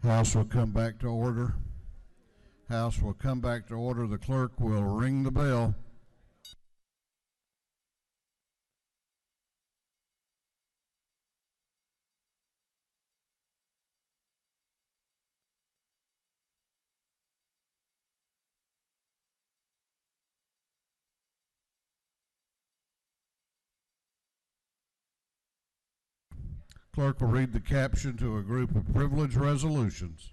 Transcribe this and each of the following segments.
House will come back to order. House will come back to order. The clerk will ring the bell. Clerk will read the caption to a group of privilege resolutions.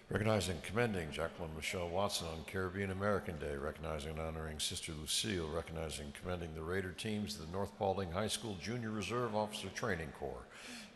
Recognizing and commending Jacqueline Michelle Watson on Caribbean American Day. Recognizing and honoring Sister Lucille. Recognizing and commending the Raider teams of the North Paulding High School Junior Reserve Officer Training Corps.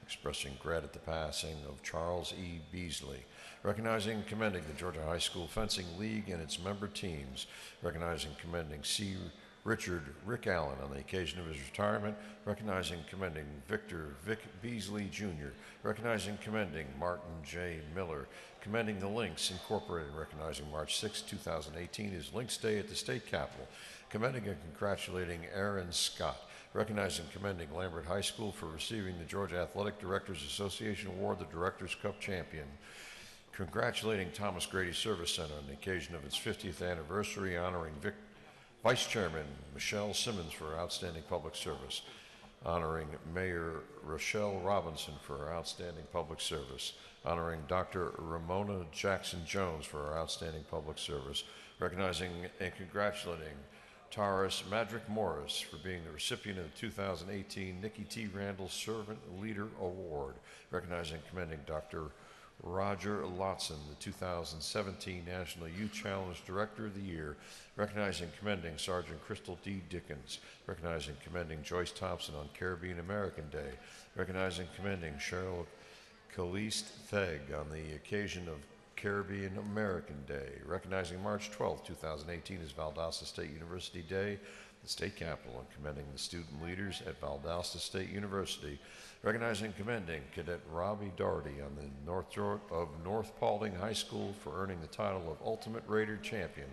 Expressing regret at the passing of Charles E. Beasley. Recognizing and commending the Georgia High School Fencing League and its member teams. Recognizing and commending C. Rick Allen on the occasion of his retirement. Recognizing and commending Victor Vic Beasley Jr. Recognizing and commending Martin J. Miller. Commending the Lynx Incorporated. Recognizing March 6, 2018 is Lynx Day at the State Capitol. Commending and congratulating Aaron Scott. Recognizing and commending Lambert High School for receiving the Georgia Athletic Directors Association Award, the Directors Cup Champion. Congratulating Thomas Grady Service Center on the occasion of its 50th anniversary, honoring Vice Chairman Michelle Simmons for her outstanding public service, honoring Mayor Rochelle Robinson for her outstanding public service, honoring Dr. Ramona Jackson Jones for her outstanding public service, recognizing and congratulating Taurus Madrick Morris for being the recipient of the 2018 Nikki T. Randall Servant Leader Award, recognizing and commending Dr. Roger Lotson, the 2017 National Youth Challenge Director of the Year, recognizing and commending Sergeant Crystal D. Dickens, recognizing and commending Joyce Thompson on Caribbean American Day, recognizing and commending Cheryl Caliste Theg on the occasion of Caribbean American Day, recognizing March 12, 2018 as Valdosta State University Day, the state capitol, and commending the student leaders at Valdosta State University, recognizing and commending Cadet Robbie Doherty on the North Paulding High School for earning the title of Ultimate Raider Champion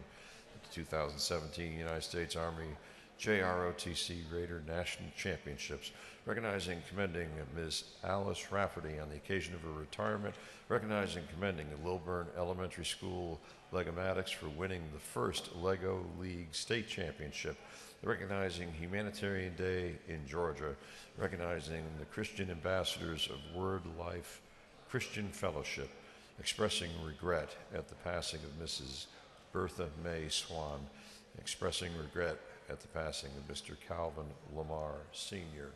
at the 2017 United States Army JROTC Raider National Championships, recognizing and commending Ms. Alice Rafferty on the occasion of her retirement, recognizing and commending the Lilburn Elementary School Legomatics for winning the first Lego League State Championship, recognizing Humanitarian Day in Georgia, recognizing the Christian Ambassadors of Word Life Christian Fellowship, expressing regret at the passing of Mrs. Bertha May Swan, expressing regret at the passing of Mr. Calvin Lamar Sr.,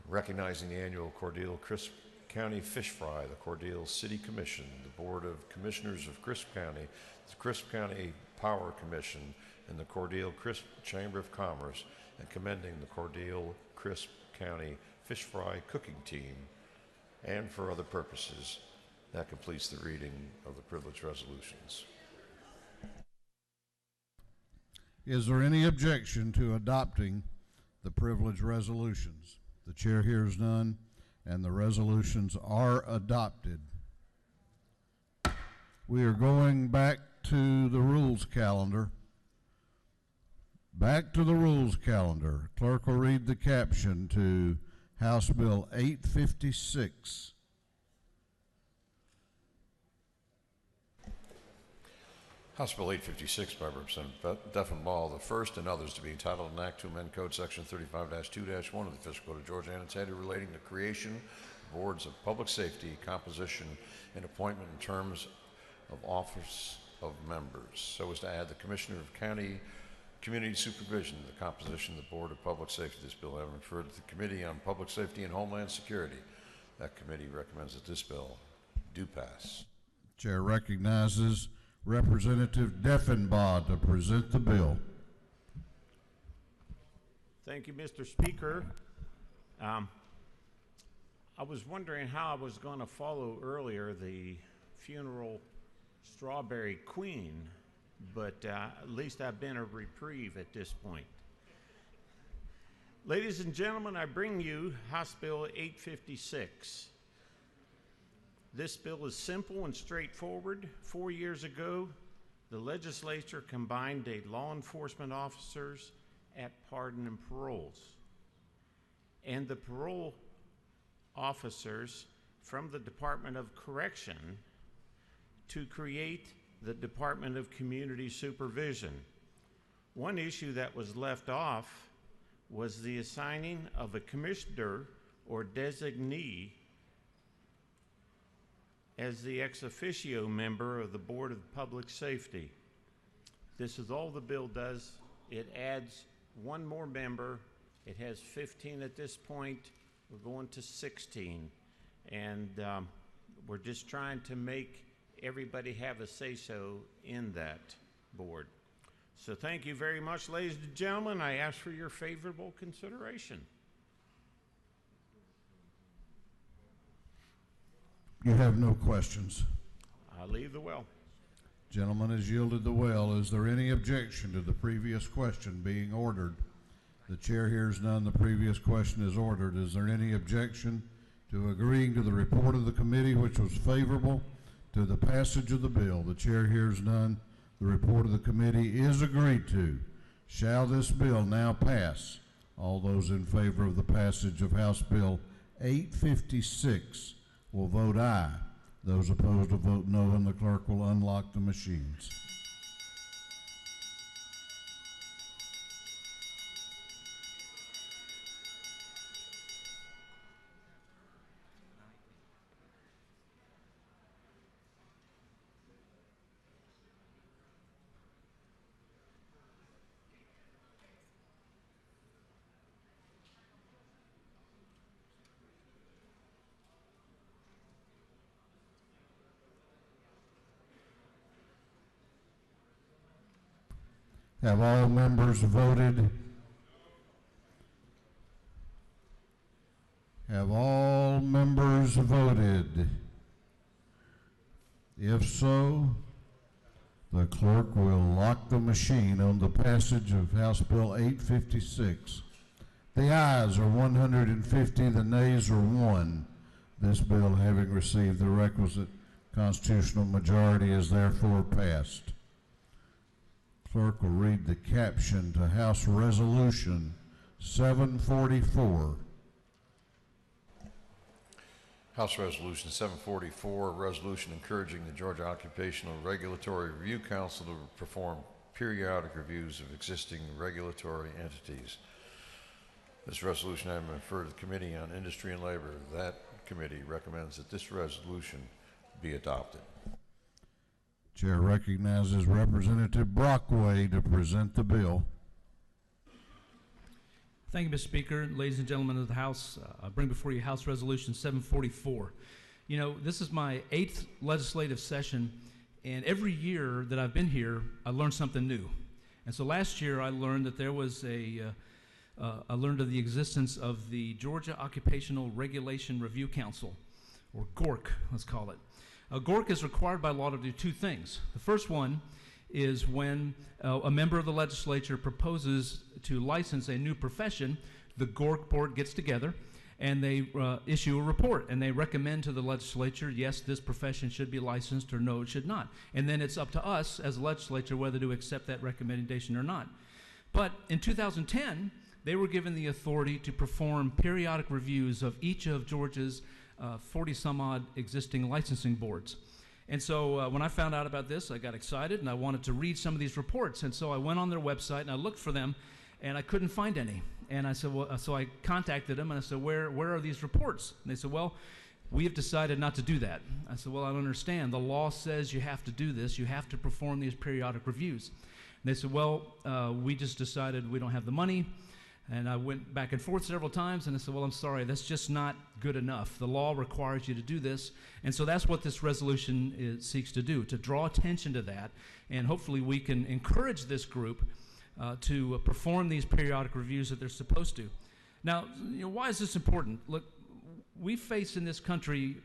recognizing the annual Cordele Crisp County Fish Fry, the Cordele City Commission, the Board of Commissioners of Crisp County, the Crisp County Power Commission, and the Cordele Crisp Chamber of Commerce, and commending the Cordele Crisp County Fish Fry Cooking Team, and for other purposes. That completes the reading of the privilege resolutions. Is there any objection to adopting the privilege resolutions? The chair hears none, and the resolutions are adopted. We are going back to the rules calendar. Back to the rules calendar. Clerk will read the caption to House Bill 856. House Bill 856 by Representative Duffin Ball, the first and others to be entitled an act to amend Code Section 35-2-1 of the Fiscal Code of Georgia Annotated relating to creation of boards of public safety, composition, and appointment in terms of office of members, so as to add the Commissioner of County Community Supervision to the composition of the Board of Public Safety. This bill having referred to the Committee on Public Safety and Homeland Security. That committee recommends that this bill do pass. Chair recognizes Representative Deffenbaugh to present the bill. Thank you, Mr. Speaker. I was wondering how I was going to follow earlier the funeral Strawberry Queen, but at least I've been a reprieve at this point. Ladies and gentlemen, I bring you House Bill 856. This bill is simple and straightforward. 4 years ago, the legislature combined date law enforcement officers at pardon and paroles, and the parole officers from the Department of Correction to create the Department of Community Supervision. One issue that was left off was the assigning of a commissioner or designee as the ex officio member of the Board of Public Safety. This is all the bill does. It adds one more member. It has 15 at this point. We're going to 16. And we're just trying to make everybody have a say-so in that board. So thank you very much, ladies and gentlemen. I ask for your favorable consideration. You have no questions. I leave the well. Gentleman has yielded the well. Is there any objection to the previous question being ordered? The chair hears none. The previous question is ordered. Is there any objection to agreeing to the report of the committee, which was favorable to the passage of the bill? The chair hears none. The report of the committee is agreed to. Shall this bill now pass? All those in favor of the passage of House Bill 856 will vote aye. Those opposed will vote no, and the clerk will unlock the machines. Have all members voted? Have all members voted? If so, the clerk will lock the machine on the passage of House Bill 856. The ayes are 150, the nays are 1. This bill, having received the requisite constitutional majority, is therefore passed. Clerk will read the caption to House Resolution 744. House Resolution 744, a resolution encouraging the Georgia Occupational Regulatory Review Council to perform periodic reviews of existing regulatory entities. This resolution has been referred to the Committee on Industry and Labor. That committee recommends that this resolution be adopted. Chair recognizes Representative Brockway to present the bill. Thank you, Mr. Speaker. Ladies and gentlemen of the House, I bring before you House Resolution 744. You know, this is my 8th legislative session, and every year that I've been here, I learned something new. And so last year I learned that there was I learned of the existence of the Georgia Occupational Regulation Review Council, or GORC, let's call it. GORC is required by law to do two things. The first one is when a member of the legislature proposes to license a new profession, the GORC board gets together and they issue a report and they recommend to the legislature, yes, this profession should be licensed, or no, it should not. And then it's up to us as a legislature whether to accept that recommendation or not. But in 2010, they were given the authority to perform periodic reviews of each of Georgia's 40-some-odd existing licensing boards. And so when I found out about this, I got excited and I wanted to read some of these reports. And so I went on their website and I looked for them and I couldn't find any. And I said, well, so I contacted them and I said, where are these reports? And they said, well, we have decided not to do that. I said, well, I don't understand. The law says you have to do this. You have to perform these periodic reviews. And they said, well, we just decided we don't have the money. And I went back and forth several times, and I said, well, I'm sorry, that's just not good enough. The law requires you to do this. And so that's what this resolution seeks to do, to draw attention to that. And hopefully we can encourage this group to perform these periodic reviews that they're supposed to. Now, you know, why is this important? Look, we faced in this country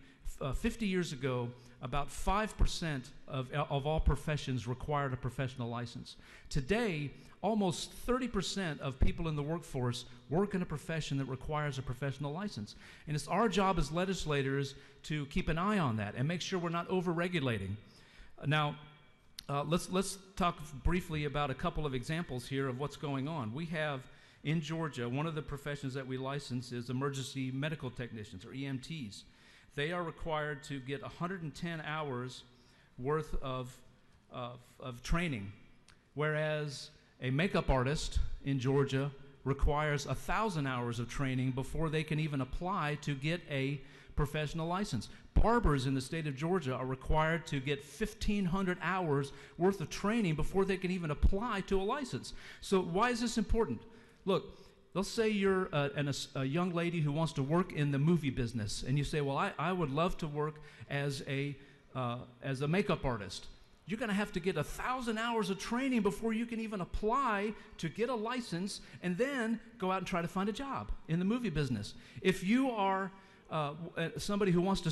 50 years ago, about 5% of all professions required a professional license. Today, almost 30% of people in the workforce work in a profession that requires a professional license. And it's our job as legislators to keep an eye on that and make sure we're not over-regulating. Now, let's talk briefly about a couple of examples here of what's going on. We have in Georgia, one of the professions that we license is emergency medical technicians, or EMTs. They are required to get 110 hours worth of training, whereas a makeup artist in Georgia requires 1,000 hours of training before they can even apply to get a professional license. Barbers in the state of Georgia are required to get 1,500 hours worth of training before they can even apply to a license. So why is this important? Look, let's say you're a young lady who wants to work in the movie business, and you say, well, I would love to work as a makeup artist. You're going to have to get 1,000 hours of training before you can even apply to get a license and then go out and try to find a job in the movie business. If you are somebody who wants to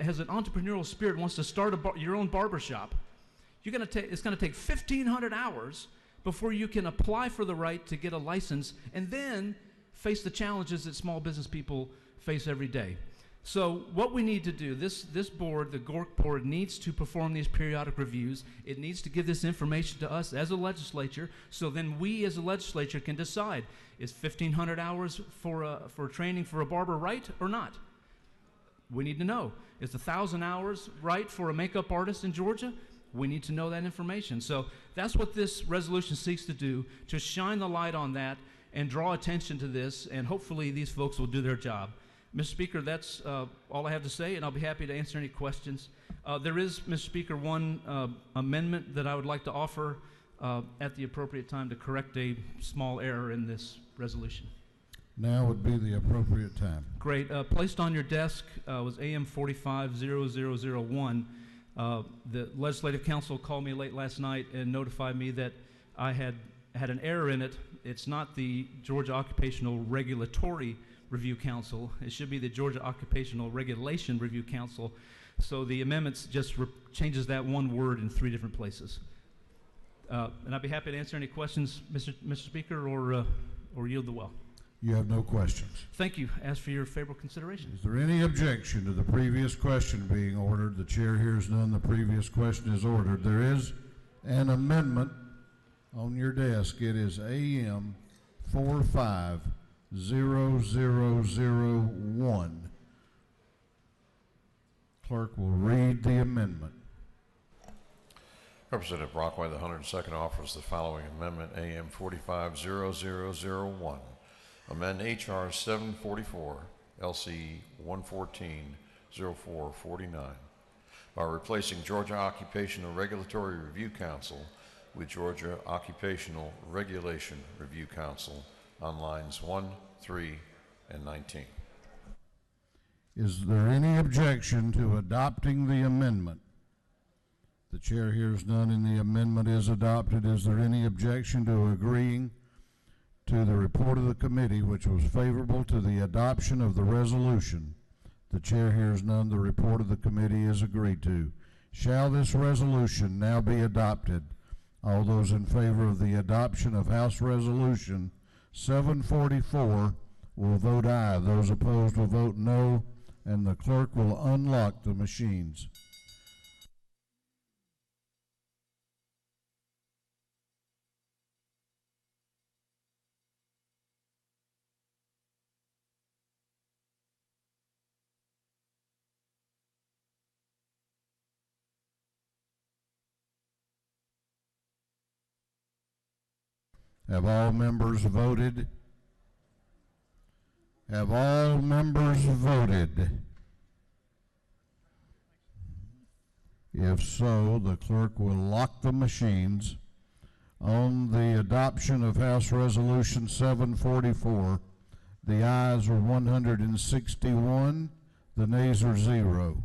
has an entrepreneurial spirit, wants to start your own barbershop, it's going to take 1,500 hours before you can apply for the right to get a license and then face the challenges that small business people face every day. So what we need to do, this board, the GORC board, needs to perform these periodic reviews. It needs to give this information to us as a legislature, so then we as a legislature can decide, is 1,500 hours for training for a barber right or not? We need to know. Is 1,000 hours right for a makeup artist in Georgia? We need to know that information. So that's what this resolution seeks to do, to shine the light on that and draw attention to this, and hopefully these folks will do their job. Mr. Speaker, that's all I have to say, and I'll be happy to answer any questions. There is, Mr. Speaker, one amendment that I would like to offer at the appropriate time to correct a small error in this resolution. Now would be the appropriate time. Great. Placed on your desk was AM 450001. The Legislative Council called me late last night and notified me that I had an error in it. It's not the Georgia Occupational Regulatory Review Council. It should be the Georgia Occupational Regulation Review Council. So the amendments just changes that one word in 3 different places. And I'd be happy to answer any questions, Mr. Speaker, or yield the well. You have no questions. Thank you. Ask for your favorable consideration. Is there any objection to the previous question being ordered? The chair hears none. The previous question is ordered. There is an amendment on your desk. It is AM 450001. Clerk will read the amendment. Representative Brockway, the 102nd, offers the following amendment, AM 450001. Amend H.R. 744, LC 114-0449 by replacing Georgia Occupational Regulatory Review Council with Georgia Occupational Regulation Review Council on lines 1, 3, and 19. Is there any objection to adopting the amendment? The chair hears none, and the amendment is adopted. Is there any objection to agreeing to the report of the committee, which was favorable to the adoption of the resolution? The chair hears none. The report of the committee is agreed to. Shall this resolution now be adopted? All those in favor of the adoption of House Resolution 744 will vote aye. Those opposed will vote no, and the clerk will unlock the machines. Have all members voted? Have all members voted? If so, the clerk will lock the machines. On the adoption of House Resolution 744, the ayes are 161, the nays are 0.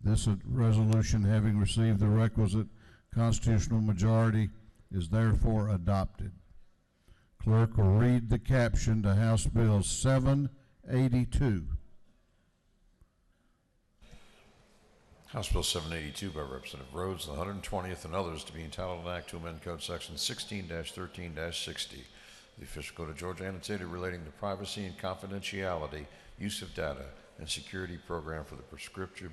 This resolution, having received the requisite constitutional majority, is therefore adopted. Clerk will read the caption to House Bill 782. House Bill 782 by Representative Rhodes, the 120th, and others, to be entitled an act to amend Code Section 16-13-60, the official code of Georgia, annotated relating to privacy and confidentiality, use of data, and security program for the prescription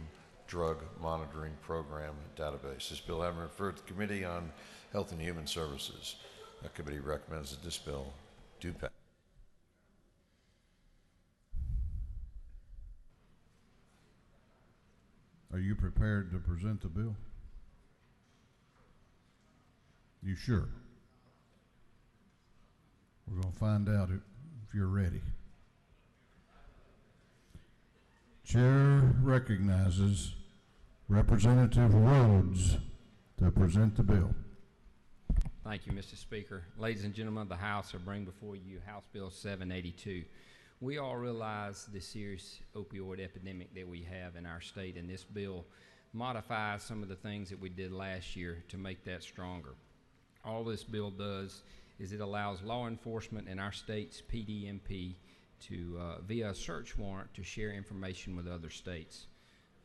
Drug Monitoring Program database. This bill having been referred to the Committee on Health and Human Services. The committee recommends that this bill do pass. Are you prepared to present the bill? You sure? We're going to find out if you're ready. Chair recognizes Representative Rhodes to present the bill. Thank you, Mr. Speaker. Ladies and gentlemen of the House, I bring before you House Bill 782. We all realize the serious opioid epidemic that we have in our state, and this bill modifies some of the things that we did last year to make that stronger. All this bill does is it allows law enforcement in our state's PDMP to, via a search warrant, to share information with other states.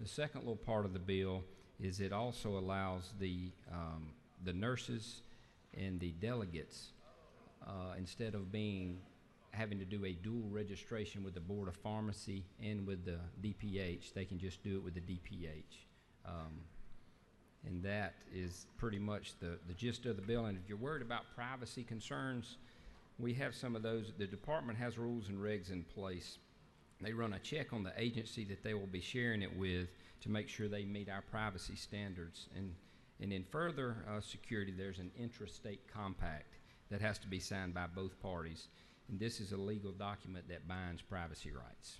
The second little part of the bill is it also allows the nurses and the delegates, instead of having to do a dual registration with the Board of Pharmacy and with the DPH, they can just do it with the DPH. And that is pretty much the gist of the bill. And if you're worried about privacy concerns, we have some of those. The department has rules and regs in place. They run a check on the agency that they will be sharing it with to make sure they meet our privacy standards. And in further security, there's an intrastate compact that has to be signed by both parties. And this is a legal document that binds privacy rights.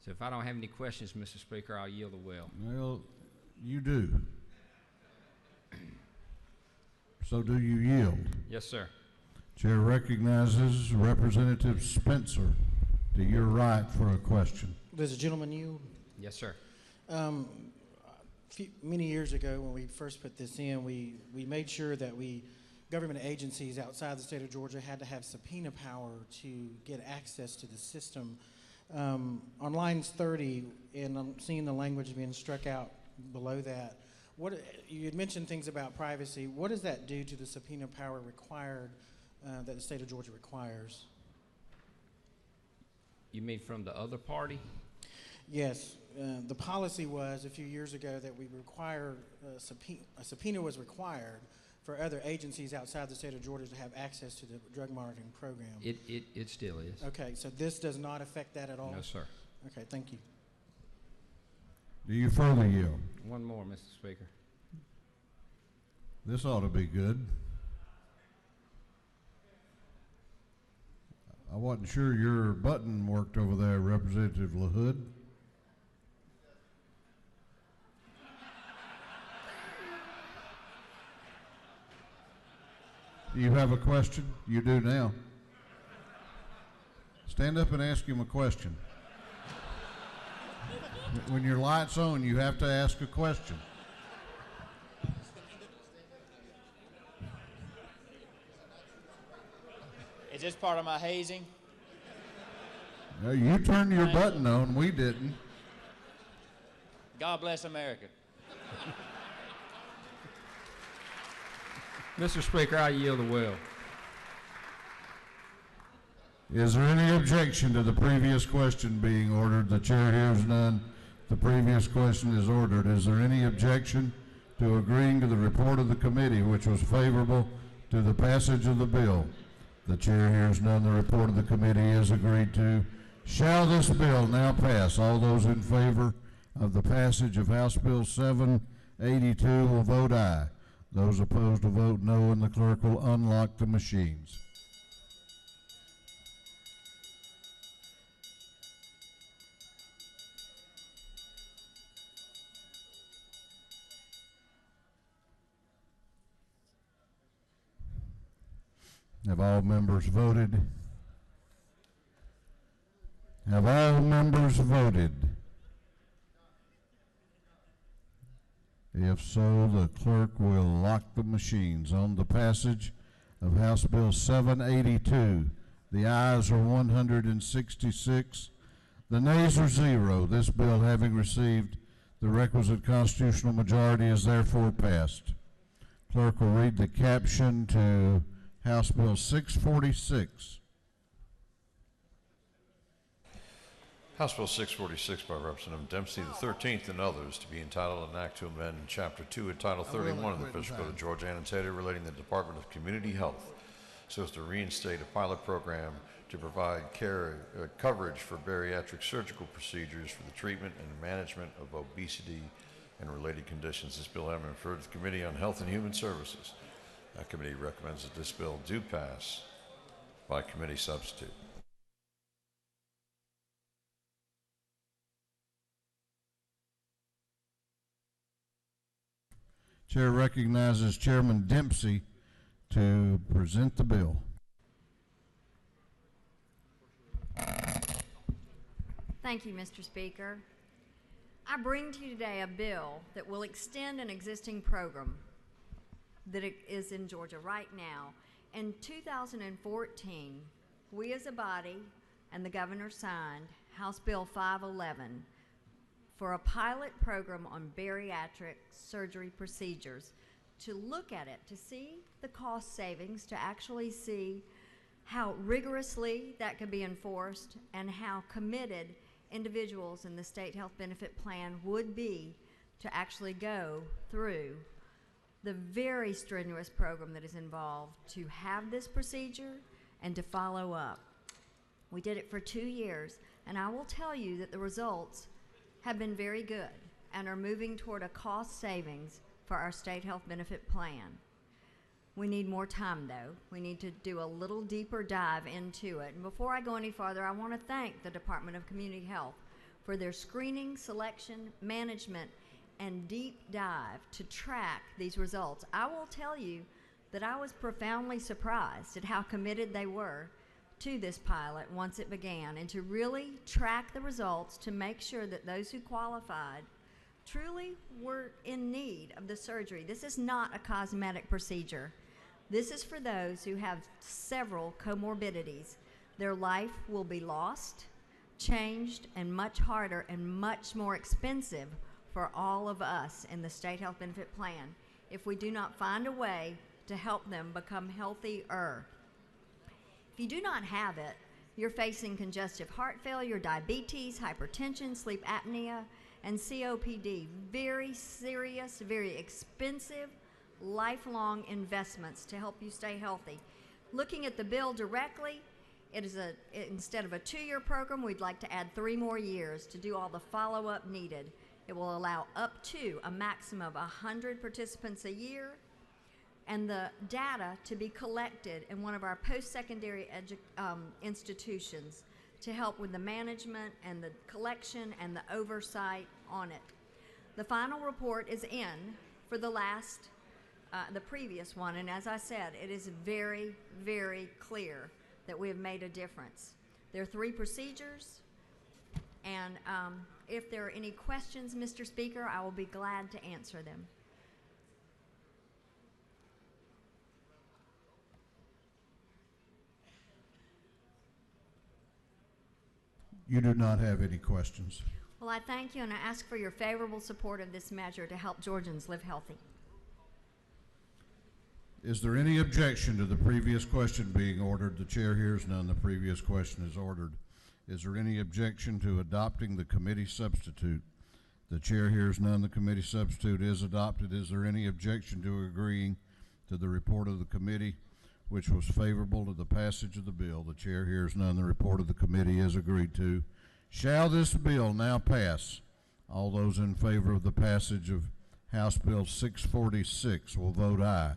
So if I don't have any questions, Mr. Speaker, I'll yield the well. Well, you do. So do you yield? Yes, sir. Chair recognizes Representative Spencer to your right for a question. Does the gentleman yield? Yes, sir. Many years ago when we first put this in, we made sure that government agencies outside the state of Georgia had to have subpoena power to get access to the system. On lines 30, and I'm seeing the language being struck out below that, you had mentioned things about privacy. What does that do to the subpoena power required that the state of Georgia requires? You mean from the other party? Yes. The policy was a few years ago that we require a subpoena was required for other agencies outside the state of Georgia to have access to the drug monitoring program. It still is. Okay, so this does not affect that at all? No, sir. Okay, thank you. Do you further yield? One more, Mr. Speaker. This ought to be good. I wasn't sure your button worked over there, Representative LaHood. Do you have a question? You do now. Stand up and ask him a question. When your light's on, you have to ask a question. Is this part of my hazing? No, you turned your button on, we didn't. God bless America. Mr. Speaker, I yield the will. Is there any objection to the previous question being ordered? The chair hears none. The previous question is ordered. Is there any objection to agreeing to the report of the committee, which was favorable to the passage of the bill? The chair hears none. The report of the committee is agreed to. Shall this bill now pass? All those in favor of the passage of House Bill 782 will vote aye. Those opposed will vote no, and the clerk will unlock the machines. Have all members voted? Have all members voted? If so, the clerk will lock the machines. On the passage of House Bill 782, the ayes are 166, the nays are 0. This bill, having received the requisite constitutional majority, is therefore passed. Clerk will read the caption to House Bill 646. House Bill 646 by Representative Dempsey the 13th and others to be entitled an act to amend Chapter 2 and Title 31 of the Official Code of Georgia annotated relating to the Department of Community Health so as to reinstate a pilot program to provide coverage for bariatric surgical procedures for the treatment and management of obesity and related conditions. This bill having been referred to the Committee on Health and Human Services. That committee recommends that this bill do pass by committee substitute. Chair recognizes Chairman Dempsey to present the bill. Thank you, Mr. Speaker. I bring to you today a bill that will extend an existing program that is in Georgia right now. In 2014, we as a body and the governor signed House Bill 511 for a pilot program on bariatric surgery procedures to look at it, to see the cost savings, to actually see how rigorously that could be enforced and how committed individuals in the state health benefit plan would be to actually go through the very strenuous program that is involved to have this procedure and to follow up. We did it for 2 years, and I will tell you that the results have been very good and are moving toward a cost savings for our state health benefit plan. We need more time, though. We need to do a little deeper dive into it. And before I go any farther, I want to thank the Department of Community Health for their screening, selection, management, and deep dive to track these results. I will tell you that I was profoundly surprised at how committed they were to this pilot once it began, and to really track the results to make sure that those who qualified truly were in need of the surgery. This is not a cosmetic procedure. This is for those who have several comorbidities. Their life will be lost, changed, and much harder and much more expensive for all of us in the state health benefit plan if we do not find a way to help them become healthier. If you do not have it, you're facing congestive heart failure, diabetes, hypertension, sleep apnea, and COPD. Very serious, very expensive, lifelong investments to help you stay healthy. Looking at the bill directly, it is instead of a 2-year program, we'd like to add 3 more years to do all the follow-up needed. It will allow up to a maximum of 100 participants a year, and the data to be collected in one of our post-secondary institutions to help with the management and the collection and the oversight on it. The final report is in for the previous one, and as I said, it is very, very clear that we have made a difference. There are 3 procedures, and if there are any questions, Mr. Speaker, I will be glad to answer them. You do not have any questions. Well, I thank you, and I ask for your favorable support of this measure to help Georgians live healthy. Is there any objection to the previous question being ordered? The chair hears none. The previous question is ordered. Is there any objection to adopting the committee substitute? The chair hears none. The committee substitute is adopted. Is there any objection to agreeing to the report of the committee, which was favorable to the passage of the bill? The chair hears none. The report of the committee is agreed to. Shall this bill now pass? All those in favor of the passage of House Bill 646 will vote aye.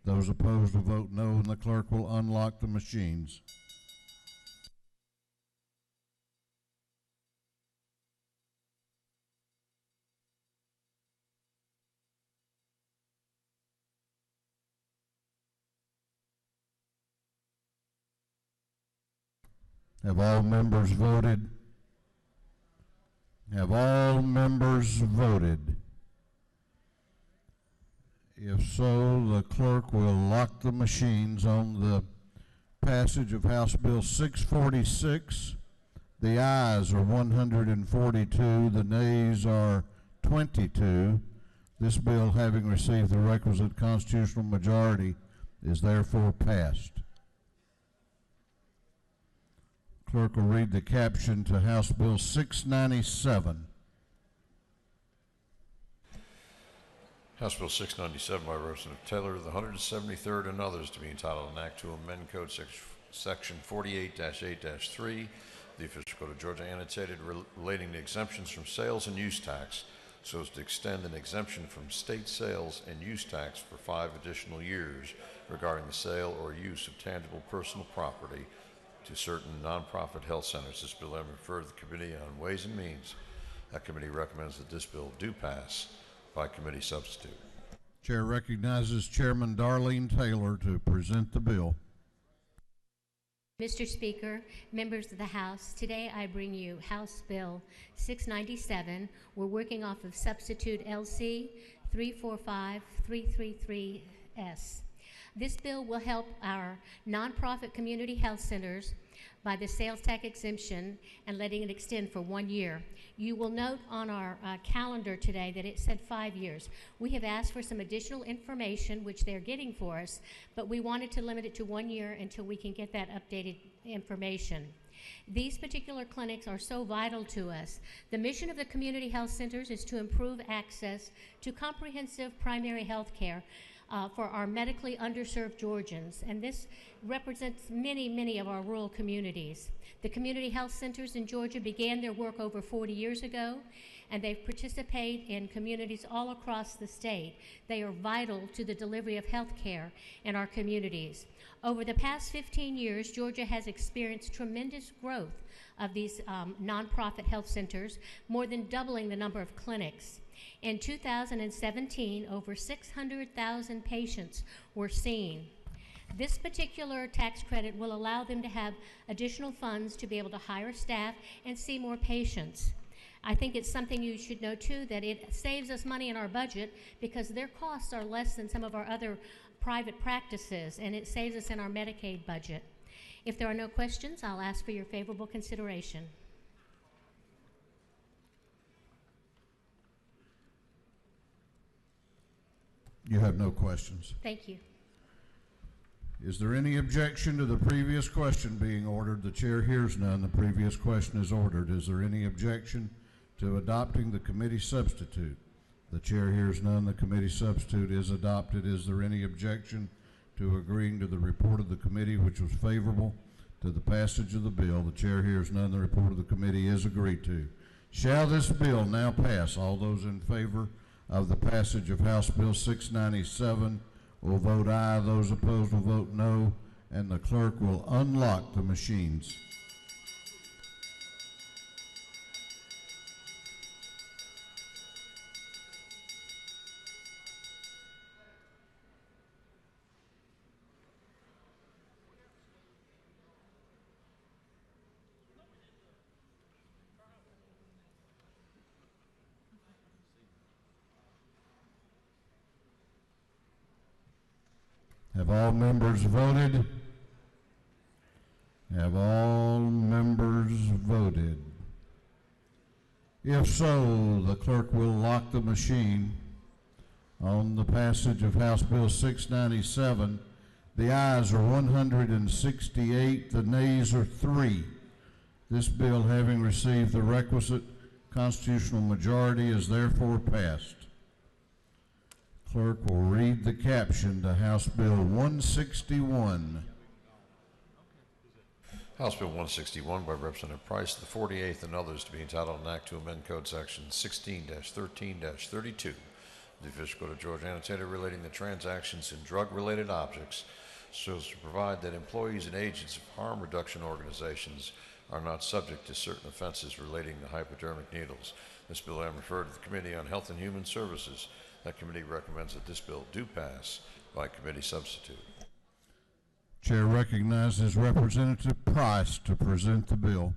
Those opposed will vote no, and the clerk will unlock the machines. Have all members voted? Have all members voted? If so, the clerk will lock the machines on the passage of House Bill 646. The ayes are 142, the nays are 22. This bill, having received the requisite constitutional majority, is therefore passed. Clerk will read the caption to House Bill 697. House Bill 697 by Representative Taylor, the 173rd and others, to be entitled an act to amend Code Section 48-8-3, the official code of Georgia, annotated, relating to exemptions from sales and use tax, so as to extend an exemption from state sales and use tax for 5 additional years regarding the sale or use of tangible personal property to certain nonprofit health centers. This bill has been referred to the Committee on Ways and Means. That committee recommends that this bill do pass by committee substitute. Chair recognizes Chairman Darlene Taylor to present the bill. Mr. Speaker, members of the House, today I bring you House Bill 697. We're working off of substitute LC 345333S. This bill will help our nonprofit community health centers by the sales tax exemption and letting it extend for 1 year. You will note on our calendar today that it said 5 years. We have asked for some additional information, which they're getting for us, but we wanted to limit it to 1 year until we can get that updated information. These particular clinics are so vital to us. The mission of the community health centers is to improve access to comprehensive primary health care for our medically underserved Georgians, and this represents many of our rural communities. The community health centers in Georgia began their work over 40 years ago, and they participate in communities all across the state. They are vital to the delivery of health care in our communities. Over the past 15 years, Georgia has experienced tremendous growth of these nonprofit health centers, more than doubling the number of clinics. In 2017, over 600,000 patients were seen. This particular tax credit will allow them to have additional funds to be able to hire staff and see more patients. I think it's something you should know too, that it saves us money in our budget because their costs are less than some of our other private practices, and it saves us in our Medicaid budget. If there are no questions, I'll ask for your favorable consideration. You have no questions. Thank you. Is there any objection to the previous question being ordered? The chair hears none. The previous question is ordered. Is there any objection to adopting the committee substitute? The chair hears none. The committee substitute is adopted. Is there any objection to agreeing to the report of the committee, which was favorable to the passage of the bill? The chair hears none. The report of the committee is agreed to. Shall this bill now pass? All those in favor of the passage of House Bill 697 will vote aye. Those opposed will vote no, and the clerk will unlock the machines. Have all members voted? Have all members voted? If so, the clerk will lock the machine on the passage of House Bill 697. The ayes are 168, the nays are 3. This bill, having received the requisite constitutional majority, is therefore passed. Clerk will read the caption to House Bill 161. House Bill 161 by Representative Price, the 48th and others, to be entitled an act to amend Code Section 16-13-32, the official code of Georgia, annotated, relating to transactions in drug-related objects, so as to provide that employees and agents of harm reduction organizations are not subject to certain offenses relating to hypodermic needles. This bill has been referred to the Committee on Health and Human Services. That committee recommends that this bill do pass by committee substitute. Chair recognizes Representative Price to present the bill.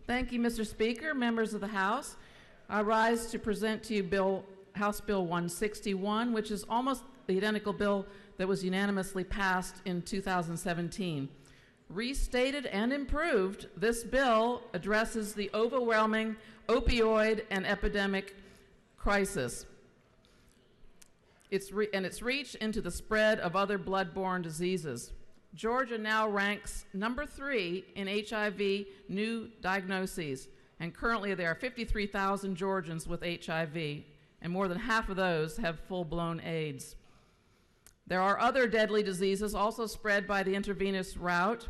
Thank you, Mr. Speaker, members of the House. I rise to present to you House Bill 161, which is almost the identical bill that was unanimously passed in 2017. Restated and improved, this bill addresses the overwhelming opioid and epidemic crisis. Its reach into the spread of other blood-borne diseases. Georgia now ranks number 3 in HIV new diagnoses, and currently there are 53,000 Georgians with HIV, and more than half of those have full-blown AIDS. There are other deadly diseases also spread by the intravenous route.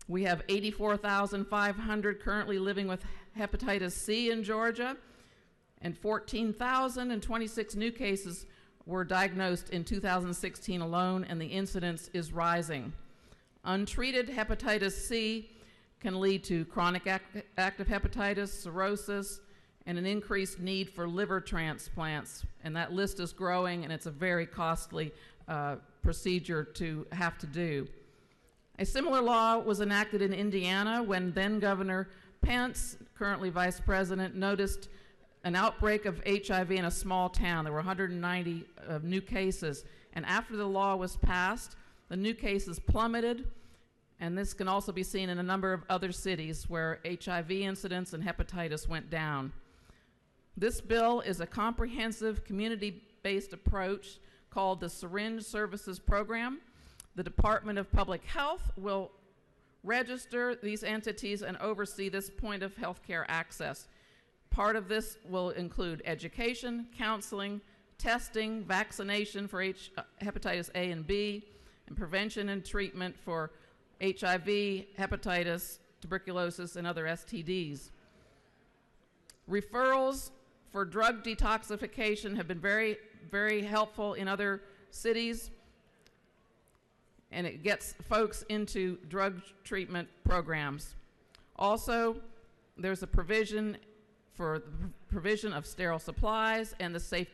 We have 84,500 currently living with hepatitis C in Georgia, and 14,026 new cases were diagnosed in 2016 alone, and the incidence is rising. Untreated hepatitis C can lead to chronic active hepatitis, cirrhosis, and an increased need for liver transplants. And that list is growing, and it's a very costly procedure to have to do. A similar law was enacted in Indiana when then Governor Pence, currently Vice President, noticed an outbreak of HIV in a small town. There were 190 new cases. And after the law was passed, the new cases plummeted, and this can also be seen in a number of other cities where HIV incidence and hepatitis went down. This bill is a comprehensive community-based approach called the Syringe Services Program. The Department of Public Health will register these entities and oversee this point of healthcare access. Part of this will include education, counseling, testing, vaccination for hepatitis A and B, and prevention and treatment for HIV, hepatitis, tuberculosis, and other STDs. Referrals for drug detoxification have been very, very helpful in other cities, and it gets folks into drug treatment programs. Also, there's a provision for the provision of sterile supplies and the safe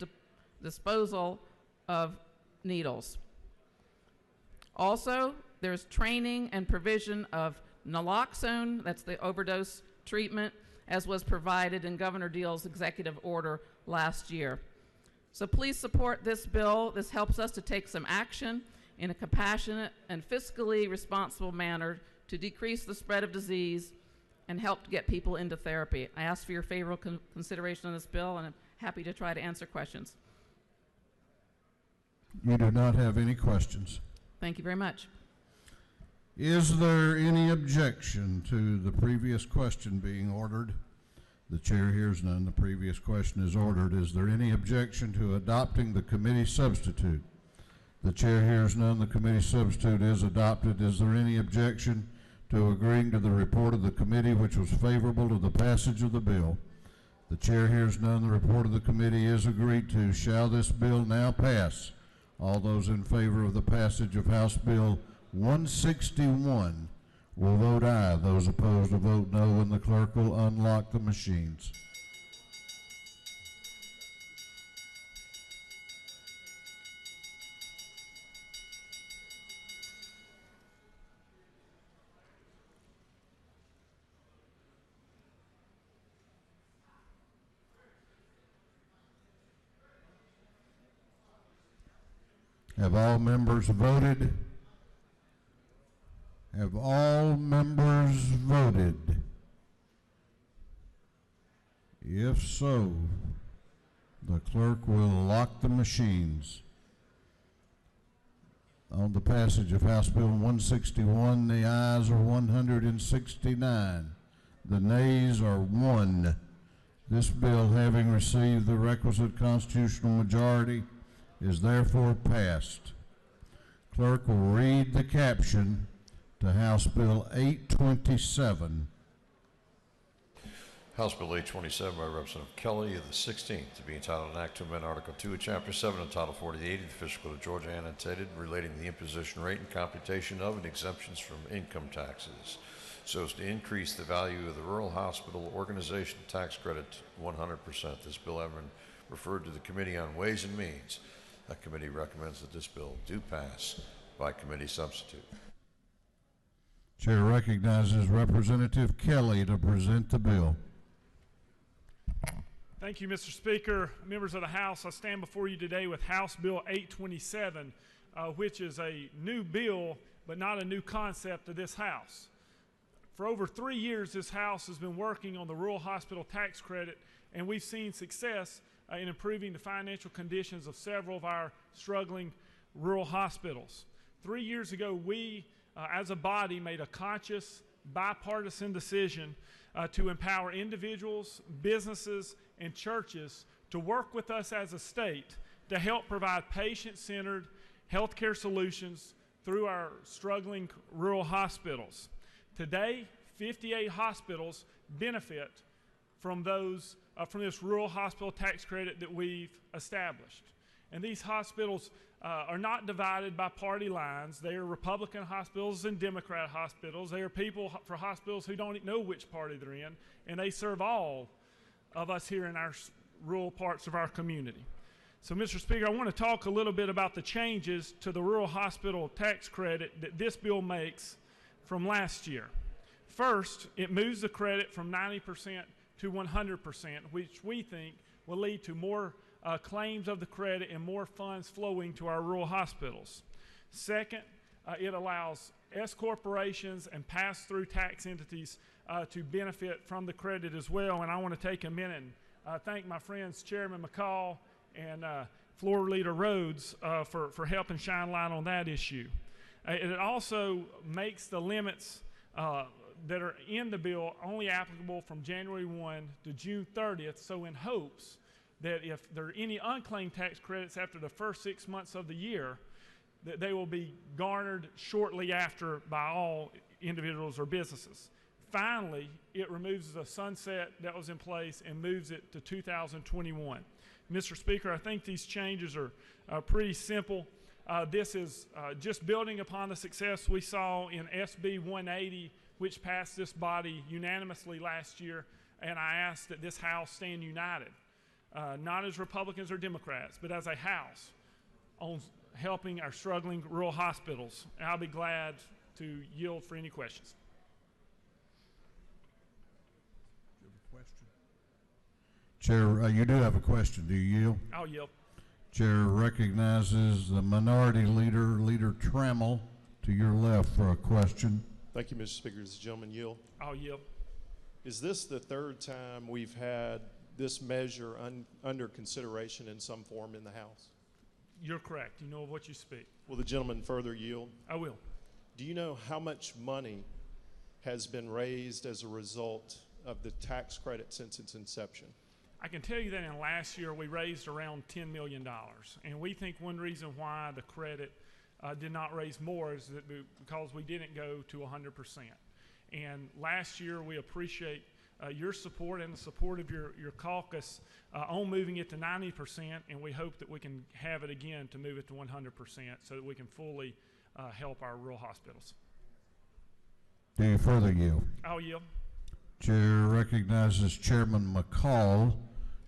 disposal of needles. Also, there's training and provision of naloxone, that's the overdose treatment, as was provided in Governor Deal's executive order last year. So please support this bill. This helps us to take some action in a compassionate and fiscally responsible manner to decrease the spread of disease and help to get people into therapy. I ask for your favorable consideration on this bill, and I'm happy to try to answer questions. You do not have any questions. Thank you very much. Is there any objection to the previous question being ordered? The chair hears none. The previous question is ordered. Is there any objection to adopting the committee substitute? The chair hears none. The committee substitute is adopted. Is there any objection to agreeing to the report of the committee which was favorable to the passage of the bill? The chair hears none. The report of the committee is agreed to. Shall this bill now pass? All those in favor of the passage of House Bill 161 will vote aye. Those opposed will vote no, and the clerk will unlock the machines. Have all members voted? Have all members voted? If so, the clerk will lock the machines. On the passage of House Bill 161, the ayes are 169. The nays are 1. This bill, having received the requisite constitutional majority, is therefore passed. Clerk will read the caption to House Bill 827. House Bill 827 by Representative Kelly of the 16th, to be entitled an act to amend Article 2 of Chapter 7 of Title 48 of the Official Code of Georgia, annotated, relating to the imposition rate and computation of and exemptions from income taxes, so as to increase the value of the Rural Hospital Organization Tax Credit to 100%. This bill having been referred to the Committee on Ways and Means. That committee recommends that this bill do pass by committee substitute. Chair recognizes Representative Kelly to present the bill. Thank you, Mr. Speaker. Members of the House, I stand before you today with House Bill 827, which is a new bill, but not a new concept to this House. For over 3 years, this House has been working on the Rural Hospital Tax Credit, and we've seen success in improving the financial conditions of several of our struggling rural hospitals. 3 years ago, we as a body, made a conscious, bipartisan decision to empower individuals, businesses, and churches to work with us as a state to help provide patient-centered healthcare solutions through our struggling rural hospitals. Today, 58 hospitals benefit from this rural hospital tax credit that we've established. And these hospitals are not divided by party lines. They are Republican hospitals and Democrat hospitals. They are people for hospitals who don't know which party they're in, and they serve all of us here in our rural parts of our community. So, Mr. Speaker, I want to talk a little bit about the changes to the rural hospital tax credit that this bill makes from last year. First, it moves the credit from 90% to 100%, which we think will lead to more claims of the credit and more funds flowing to our rural hospitals. Second, it allows S corporations and pass-through tax entities to benefit from the credit as well. And I want to take a minute and thank my friends Chairman McCall and Floor Leader Rhodes for helping shine light on that issue. It also makes the limits that are in the bill only applicable from January 1 to June 30th, so in hopes that if there are any unclaimed tax credits after the first 6 months of the year, that they will be garnered shortly after by all individuals or businesses. Finally, it removes the sunset that was in place and moves it to 2021. Mr. Speaker, I think these changes are pretty simple. This is just building upon the success we saw in SB 180, which passed this body unanimously last year, and I ask that this House stand united, not as Republicans or Democrats, but as a House on helping our struggling rural hospitals. And I'll be glad to yield for any questions. Chair, you do have a question. Do you yield? I'll yield. Chair recognizes the minority leader, Leader Trammell, to your left for a question. Thank you, Mr. Speaker. Does the gentleman yield? I'll yield. Is this the third time we've had this measure under consideration in some form in the House? You're correct. You know of what you speak. Will the gentleman further yield? I will. Do you know how much money has been raised as a result of the tax credit since its inception? I can tell you that in last year we raised around $10 million. And we think one reason why the credit did not raise more is that because we didn't go to 100%. And last year we appreciate your support and the support of your caucus on moving it to 90%, and we hope that we can have it again to move it to 100% so that we can fully help our rural hospitals. Do you further yield? I'll yield. Chair recognizes Chairman McCall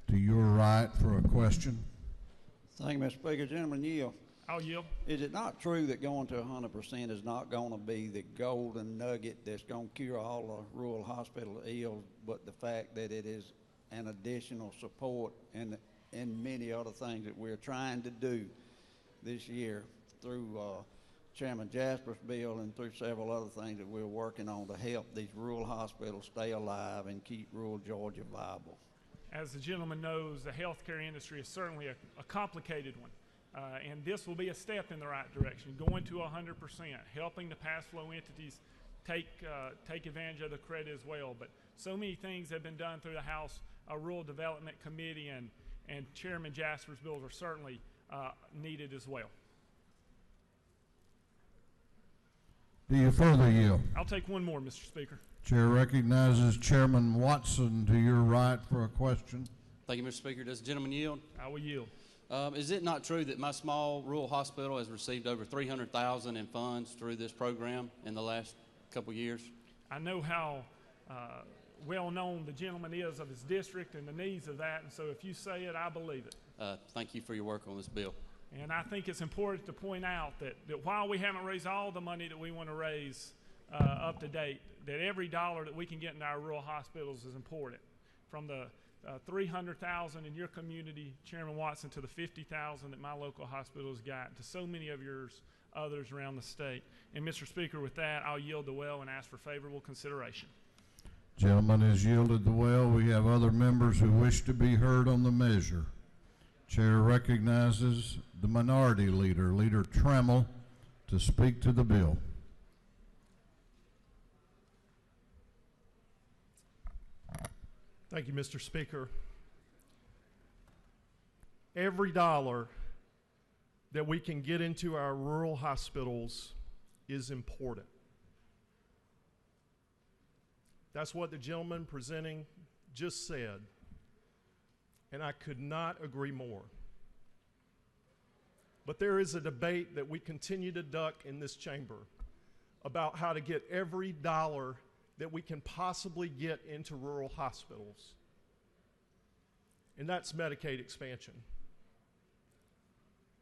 to your right for a question. Thank you, Mr. Speaker. Gentlemen, yield. I'll yield. Is it not true that going to 100% is not going to be the golden nugget that's going to cure all the rural hospital ills, but the fact that it is an additional support in many other things that we're trying to do this year through Chairman Jasper's bill and through several other things that we're working on to help these rural hospitals stay alive and keep rural Georgia viable? As the gentleman knows, the healthcare industry is certainly a complicated one. And this will be a step in the right direction, going to 100%, helping the pass flow entities take advantage of the credit as well. But so many things have been done through the House Rural Development Committee, and Chairman Jasper's bills are certainly needed as well. Do you further yield? I'll take one more, Mr. Speaker. Chair recognizes Chairman Watson to your right for a question. Thank you, Mr. Speaker. Does the gentleman yield? I will yield. Is it not true that my small rural hospital has received over $300,000 in funds through this program in the last couple years? I know how well known the gentleman is of his district and the needs of that, and so if you say it, I believe it. Thank you for your work on this bill. And I think it's important to point out that while we haven't raised all the money that we want to raise up to date, that every dollar that we can get into our rural hospitals is important. From the $300,000 in your community, Chairman Watson, to the $50,000 that my local hospital has got, to so many of others around the state. And Mr. Speaker, with that, I'll yield the well and ask for favorable consideration. Gentleman has yielded the well. We have other members who wish to be heard on the measure. Chair recognizes the minority leader, Leader Trammell, to speak to the bill. Thank you, Mr. Speaker. Every dollar that we can get into our rural hospitals is important. That's what the gentleman presenting just said, and I could not agree more. But there is a debate that we continue to duck in this chamber about how to get every dollar that we can possibly get into rural hospitals, and that's Medicaid expansion.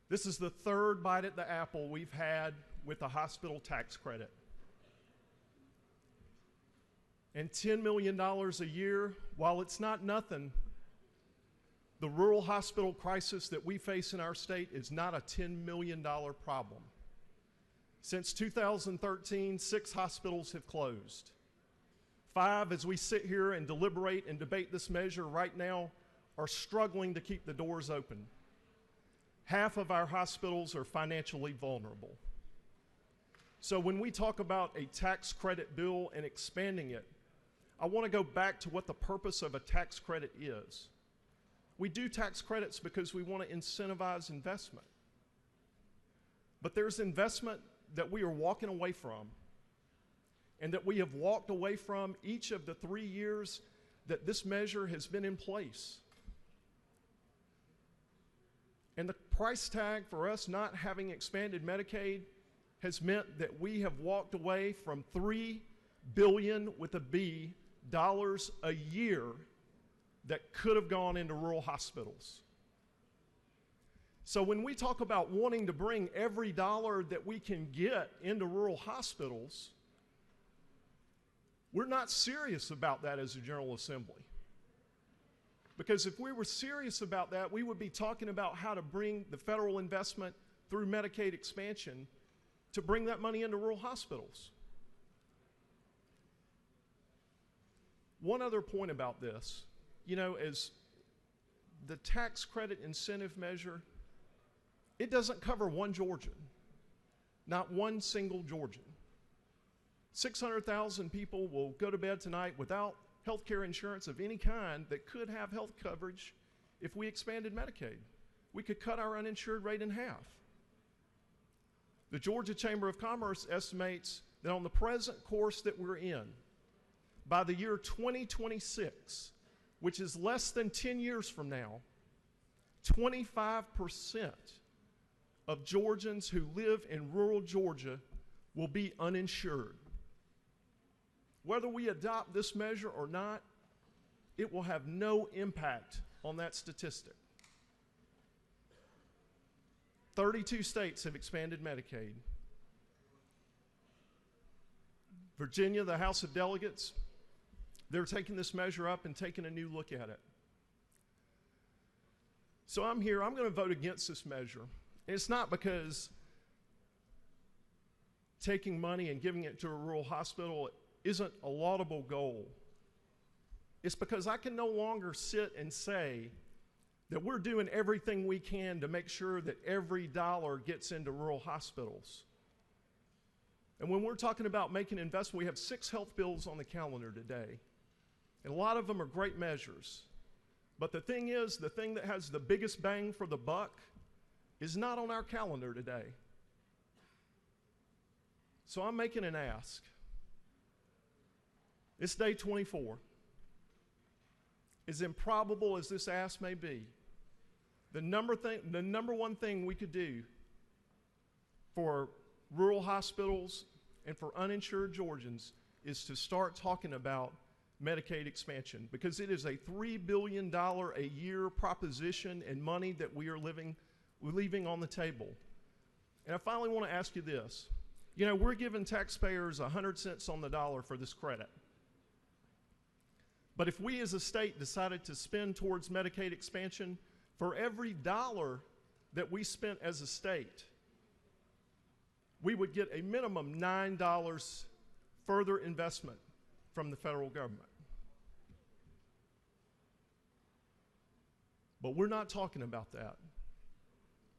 This is the third bite at the apple we've had with the hospital tax credit. And $10 million a year, while it's not nothing, the rural hospital crisis that we face in our state is not a $10 million problem. Since 2013, 6 hospitals have closed. 5, as we sit here and deliberate and debate this measure right now, are struggling to keep the doors open. Half of our hospitals are financially vulnerable. So when we talk about a tax credit bill and expanding it, I want to go back to what the purpose of a tax credit is. We do tax credits because we want to incentivize investment. But there's investment that we are walking away from, and that we have walked away from each of the 3 years that this measure has been in place. And the price tag for us not having expanded Medicaid has meant that we have walked away from $3 billion with a B dollars a year that could have gone into rural hospitals. So when we talk about wanting to bring every dollar that we can get into rural hospitals, we're not serious about that as a General Assembly. Because if we were serious about that, we would be talking about how to bring the federal investment through Medicaid expansion to bring that money into rural hospitals. One other point about this, you know, is the tax credit incentive measure, it doesn't cover one Georgian, not one single Georgian. 600,000 people will go to bed tonight without health care insurance of any kind that could have health coverage if we expanded Medicaid. We could cut our uninsured rate in half. The Georgia Chamber of Commerce estimates that on the present course that we're in, by the year 2026, which is less than 10 years from now, 25% of Georgians who live in rural Georgia will be uninsured. Whether we adopt this measure or not, it will have no impact on that statistic. 32 states have expanded Medicaid. Virginia, the House of Delegates, they're taking this measure up and taking a new look at it. So I'm here, I'm going to vote against this measure. And it's not because taking money and giving it to a rural hospital isn't a laudable goal. It's because I can no longer sit and say that we're doing everything we can to make sure that every dollar gets into rural hospitals. And when we're talking about making investment, we have 6 health bills on the calendar today. And a lot of them are great measures. But the thing is, the thing that has the biggest bang for the buck is not on our calendar today. So I'm making an ask. It's day 24. As improbable as this ask may be, the number one thing we could do for rural hospitals and for uninsured Georgians is to start talking about Medicaid expansion, because it is a $3 billion a year proposition and money that we're leaving on the table. And I finally want to ask you this. You know, we're giving taxpayers 100 cents on the dollar for this credit. But if we as a state decided to spend towards Medicaid expansion, for every dollar that we spent as a state, we would get a minimum $9 further investment from the federal government. But we're not talking about that.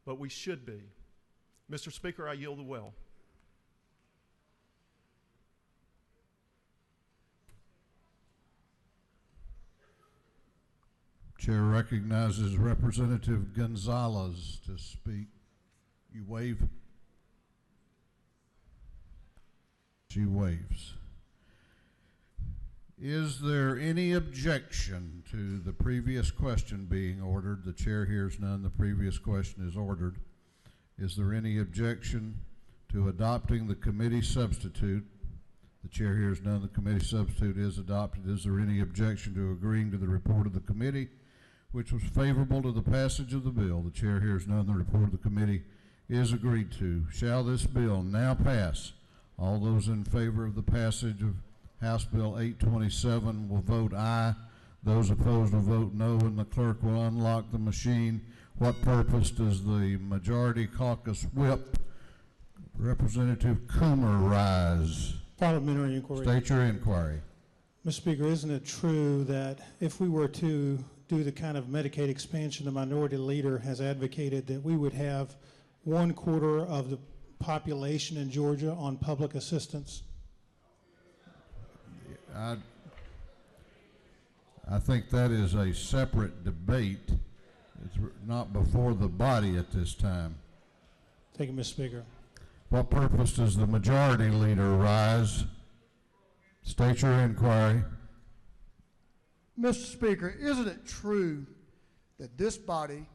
But we should be. Mr. Speaker, I yield the well. Chair recognizes Representative Gonzalez to speak. You wave? She waves. Is there any objection to the previous question being ordered? The chair hears none. The previous question is ordered. Is there any objection to adopting the committee substitute? The chair hears none. The committee substitute is adopted. Is there any objection to agreeing to the report of the committee, which was favorable to the passage of the bill? The chair hears none. The report of the committee is agreed to. Shall this bill now pass? All those in favor of the passage of House Bill 827 will vote aye. Those opposed will vote no, and the clerk will unlock the machine. What purpose does the majority caucus whip, Representative Coomer, rise? Parliamentary inquiry. State your inquiry. Mr. Speaker, isn't it true that if we were to do the kind of Medicaid expansion the minority leader has advocated, that we would have 1/4 of the population in Georgia on public assistance? I think that is a separate debate. It's not before the body at this time. Thank you, Mr. Speaker. What purpose does the majority leader rise? State your inquiry. Mr. Speaker, isn't it true that this body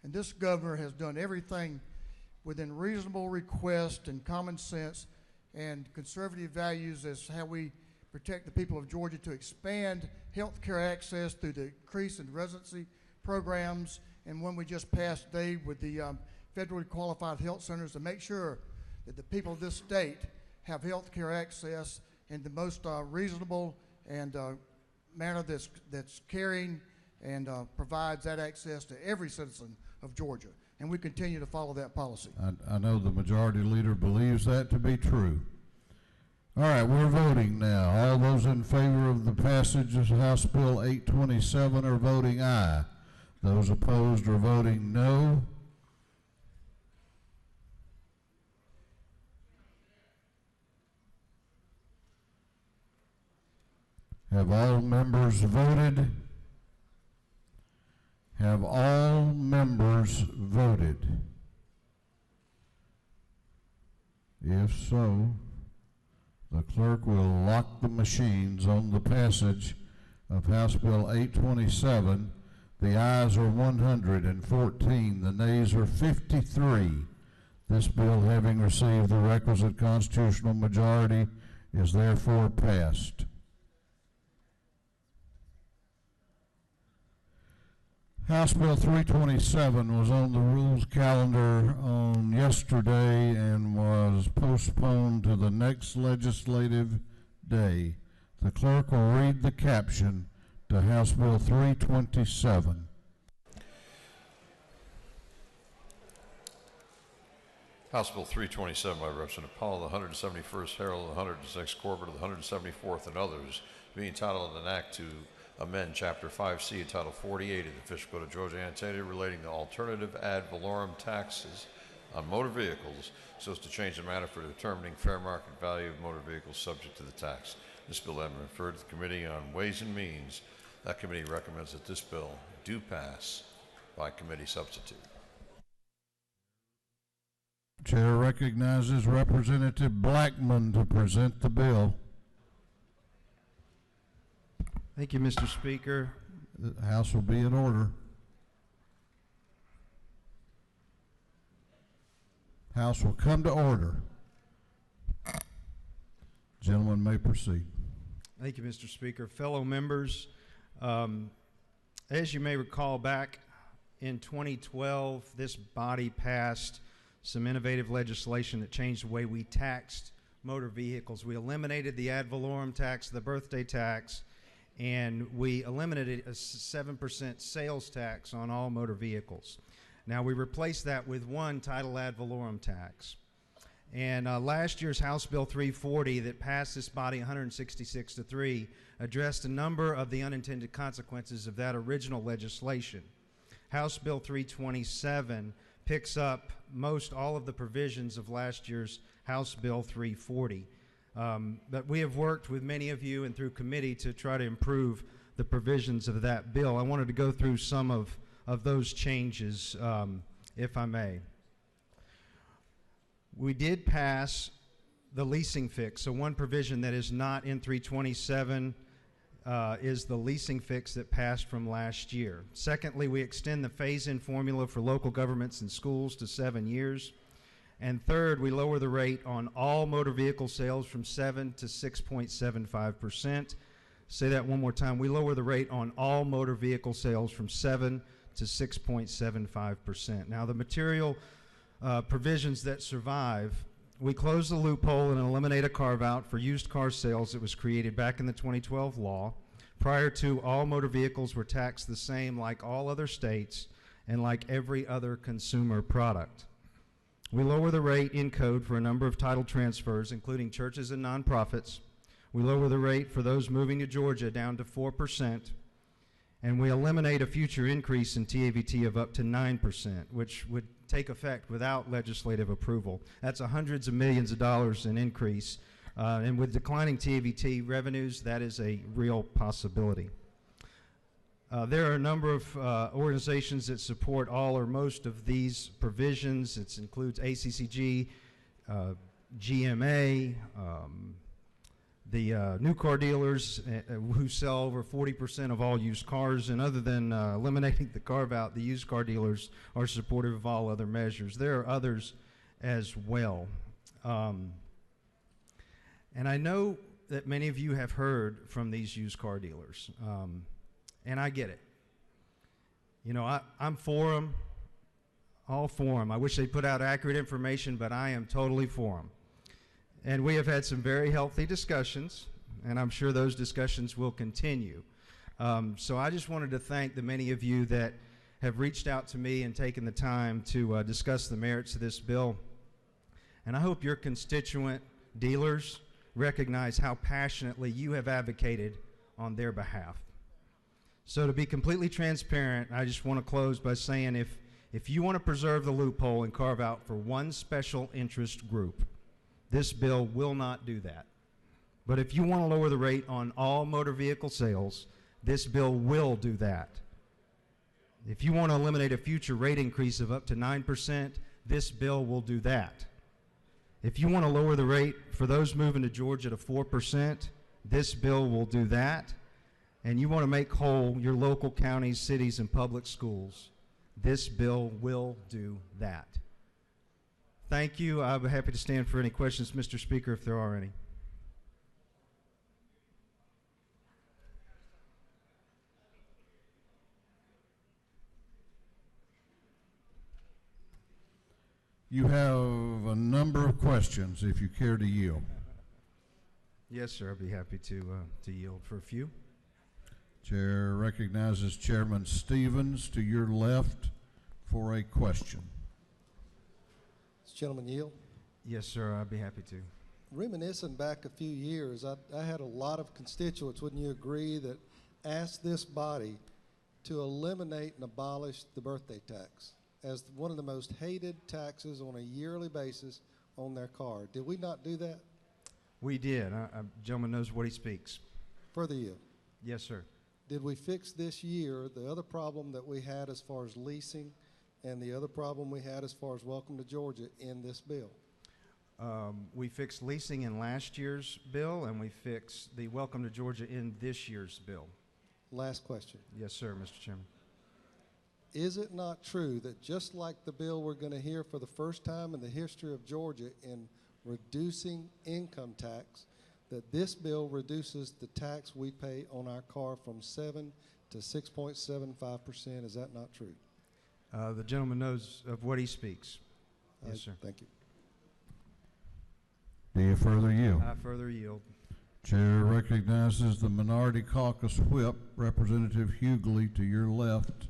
and this governor has done everything within reasonable request and common sense and conservative values as how we protect the people of Georgia to expand health care access through the increase in residency programs, and one we just passed today with the federally qualified health centers to make sure that the people of this state have health care access in the most reasonable and manner that's caring and provides that access to every citizen of Georgia. And we continue to follow that policy. I know the majority leader believes that to be true. All right, we're voting now. All those in favor of the passage of House Bill 827 are voting aye. Those opposed are voting no. Have all members voted? Have all members voted? If so, the clerk will lock the machines on the passage of House Bill 827. The ayes are 114, the nays are 53. This bill, having received the requisite constitutional majority, is therefore passed. House Bill 327 was on the rules calendar on yesterday and was postponed to the next legislative day. The clerk will read the caption to House Bill 327. House Bill 327 by Representative Powell, the 171st Herald, the 106th Corbett, the 174th, and others, being entitled an act to amend Chapter 5C, Title 48 of the Official Code of Georgia Annotated relating to alternative ad valorem taxes on motor vehicles so as to change the manner for determining fair market value of motor vehicles subject to the tax. This bill has been referred to the Committee on Ways and Means. That committee recommends that this bill do pass by committee substitute. Chair recognizes Representative Blackman to present the bill. Thank you, Mr. Speaker. The House will be in order. House will come to order. Gentleman may proceed. Thank you, Mr. Speaker. Fellow members, as you may recall, back in 2012, this body passed some innovative legislation that changed the way we taxed motor vehicles. We eliminated the ad valorem tax, the birthday tax, and we eliminated a 7% sales tax on all motor vehicles. Now we replaced that with one title ad valorem tax. And last year's House Bill 340 that passed this body 166-3 addressed a number of the unintended consequences of that original legislation. House Bill 327 picks up most all of the provisions of last year's House Bill 340. But we have worked with many of you and through committee to try to improve the provisions of that bill. I wanted to go through some of those changes, if I may. We did pass the leasing fix. So one provision that is not in 327 is the leasing fix that passed from last year. Secondly, we extend the phase-in formula for local governments and schools to 7 years. And third, we lower the rate on all motor vehicle sales from 7 to 6.75%. Say that one more time. We lower the rate on all motor vehicle sales from 7 to 6.75%. Now, the material provisions that survive, we close the loophole and eliminate a carve-out for used car sales that was created back in the 2012 law. Prior to, all motor vehicles were taxed the same like all other states and like every other consumer product. We lower the rate in code for a number of title transfers, including churches and nonprofits. We lower the rate for those moving to Georgia down to 4%, and we eliminate a future increase in TAVT of up to 9%, which would take effect without legislative approval. That's hundreds of millions of dollars in increase, and with declining TAVT revenues, that is a real possibility. There are a number of organizations that support all or most of these provisions. It includes ACCG, GMA, the new car dealers who sell over 40% of all used cars, and other than eliminating the carve-out, the used car dealers are supportive of all other measures. There are others as well. And I know that many of you have heard from these used car dealers. And I get it. You know, I'm for them, all for them. I wish they put out accurate information, but I am totally for them. And we have had some very healthy discussions, and I'm sure those discussions will continue. So I just wanted to thank the many of you that have reached out to me and taken the time to discuss the merits of this bill. And I hope your constituent dealers recognize how passionately you have advocated on their behalf. So to be completely transparent, I just want to close by saying if you want to preserve the loophole and carve out for one special interest group, this bill will not do that. But if you want to lower the rate on all motor vehicle sales, this bill will do that. If you want to eliminate a future rate increase of up to 9%, this bill will do that. If you want to lower the rate for those moving to Georgia to 4%, this bill will do that. And you want to make whole your local counties, cities, and public schools, this bill will do that. Thank you. I'll be happy to stand for any questions, Mr. Speaker, if there are any. You have a number of questions, if you care to yield. Yes, sir. I'd be happy to yield for a few. Chair recognizes Chairman Stevens to your left for a question. Does the gentleman yield? Yes, sir. I'd be happy to. Reminiscing back a few years, I had a lot of constituents, wouldn't you agree, that asked this body to eliminate and abolish the birthday tax as one of the most hated taxes on a yearly basis on their car. Did we not do that? We did. Gentleman knows what he speaks. Further yield. Yes, sir. Did we fix this year the other problem that we had as far as leasing and the other problem we had as far as Welcome to Georgia in this bill? We fixed leasing in last year's bill, and we fixed the Welcome to Georgia in this year's bill. Last question. Yes, sir, Mr. Chairman. Is it not true that just like the bill we're going to hear for the first time in the history of Georgia in reducing income tax, that this bill reduces the tax we pay on our car from 7 to 6.75%? Is that not true? The gentleman knows of what he speaks. Yes, sir. Thank you. Do you further yield? I further yield. Chair recognizes the Minority Caucus Whip, Representative Hughley, to your left.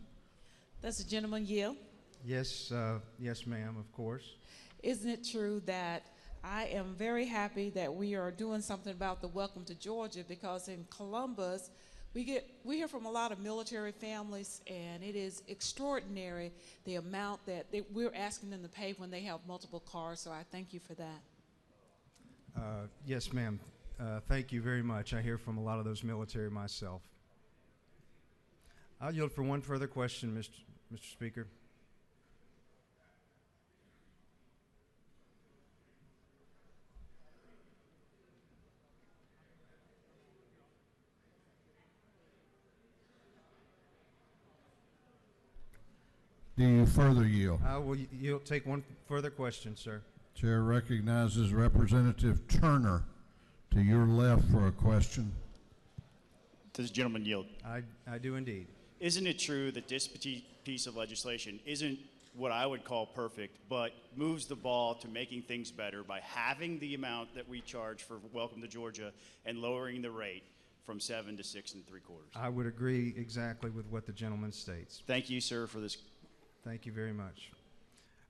Does the gentleman yield? Yes, yes, ma'am, of course. Isn't it true that I am very happy that we are doing something about the Welcome to Georgia, because in Columbus, we hear from a lot of military families, and it is extraordinary the amount that we're asking them to pay when they have multiple cars, so I thank you for that. Yes, ma'am. Thank you very much. I hear from a lot of those military myself. I'll yield for one further question, Mr. Speaker. Do you further yield? I will take one further question, sir. Chair recognizes Representative Turner to your left for a question. Does the gentleman yield? I do indeed. Isn't it true that this piece of legislation isn't what I would call perfect, but moves the ball to making things better by having the amount that we charge for Welcome to Georgia and lowering the rate from 7 to 6 3/4? I would agree exactly with what the gentleman states. Thank you, sir, for this. Thank you very much.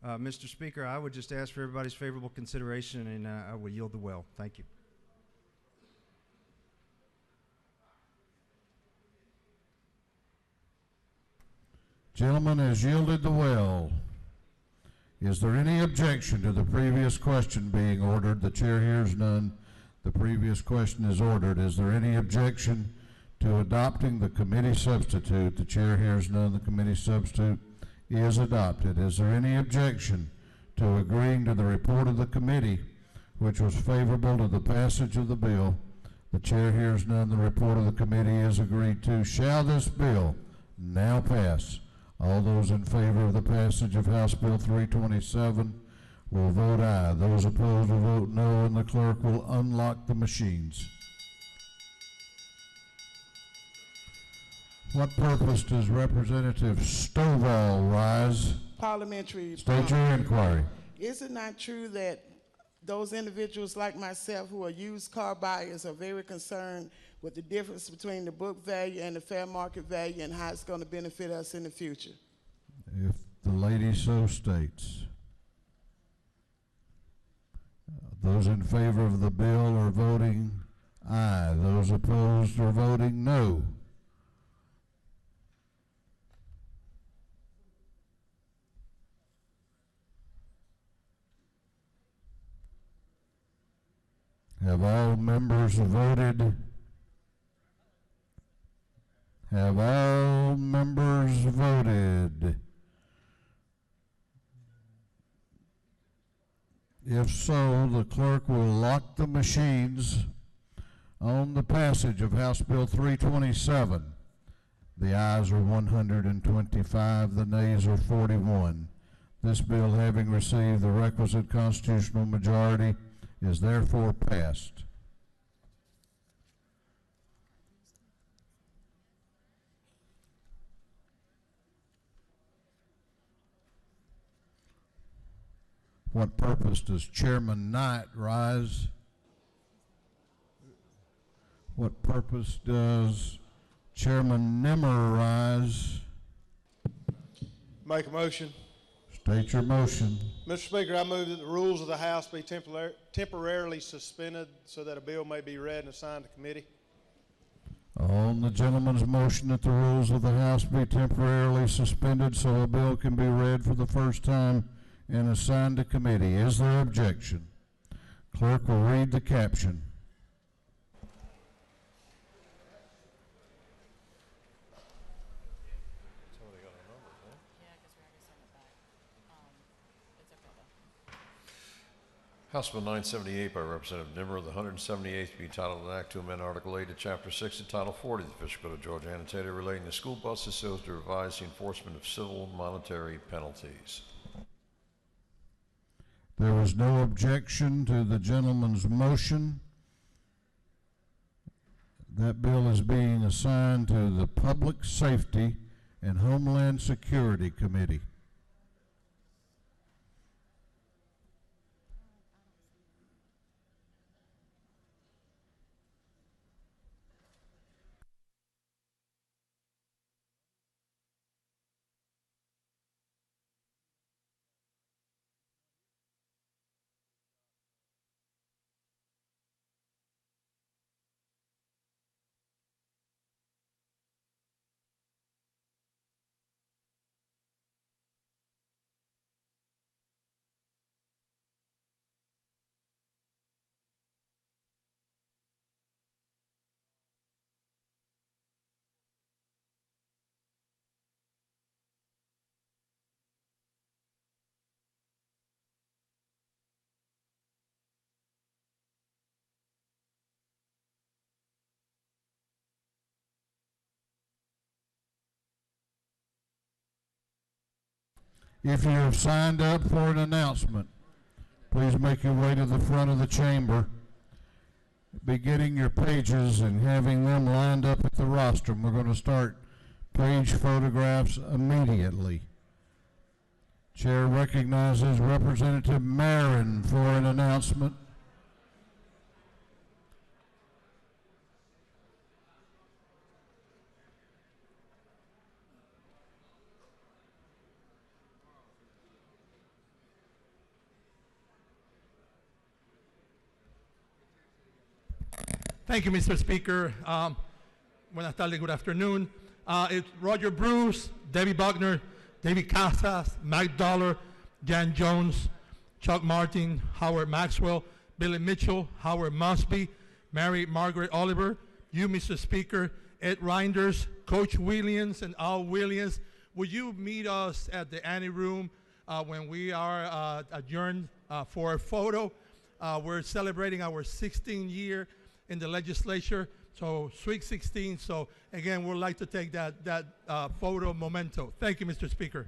Mr. Speaker, I would just ask for everybody's favorable consideration, and I will yield the well. Thank you. Gentleman has yielded the well. Is there any objection to the previous question being ordered? The chair hears none. The previous question is ordered. Is there any objection to adopting the committee substitute? The chair hears none. The committee substitute is adopted. Is there any objection to agreeing to the report of the committee, which was favorable to the passage of the bill? The chair hears none. The report of the committee is agreed to. Shall this bill now pass? All those in favor of the passage of House Bill 327 will vote aye. Those opposed will vote no, and the clerk will unlock the machines. What purpose does Representative Stovall rise? Parliamentary. State your inquiry. Is it not true that those individuals like myself who are used car buyers are very concerned with the difference between the book value and the fair market value and how it's going to benefit us in the future? If the lady so states. Those in favor of the bill are voting aye. Those opposed are voting no. Have all members voted? Have all members voted? If so, the clerk will lock the machines on the passage of House Bill 327. The ayes are 125, the nays are 41. This bill, having received the requisite constitutional majority, is therefore passed. What purpose does Chairman Knight rise? What purpose does Chairman Nimmer rise? Make a motion. State your motion. Mr. Speaker, I move that the rules of the House be temporarily suspended so that a bill may be read and assigned to committee. On the gentleman's motion that the rules of the House be temporarily suspended so a bill can be read for the first time and assigned to committee. Is there objection? Clerk will read the caption. House Bill 978 by Representative Nimmer, the 178th, be titled an act to amend Article 8 of Chapter 6 of Title 40 of the Official Code of Georgia annotated relating to school buses so as to revise the enforcement of civil monetary penalties. There was no objection to the gentleman's motion. That bill is being assigned to the Public Safety and Homeland Security Committee. If you have signed up for an announcement, please make your way to the front of the chamber, be getting your pages and having them lined up at the rostrum. We're going to start page photographs immediately. Chair recognizes Representative Marin for an announcement. Thank you, Mr. Speaker. Buenas tardes, good afternoon. It's Roger Bruce, Debbie Buckner, David Casas, Mike Dollar, Jan Jones, Chuck Martin, Howard Maxwell, Billy Mitchell, Howard Musby, Mary Margaret Oliver, you, Mr. Speaker, Ed Reinders, Coach Williams, and Al Williams. Will you meet us at the Annie Room when we are adjourned for a photo? We're celebrating our 16th year in the legislature, so Sweet 16. So again, we'd like to take that photo memento. Thank you, Mr. Speaker.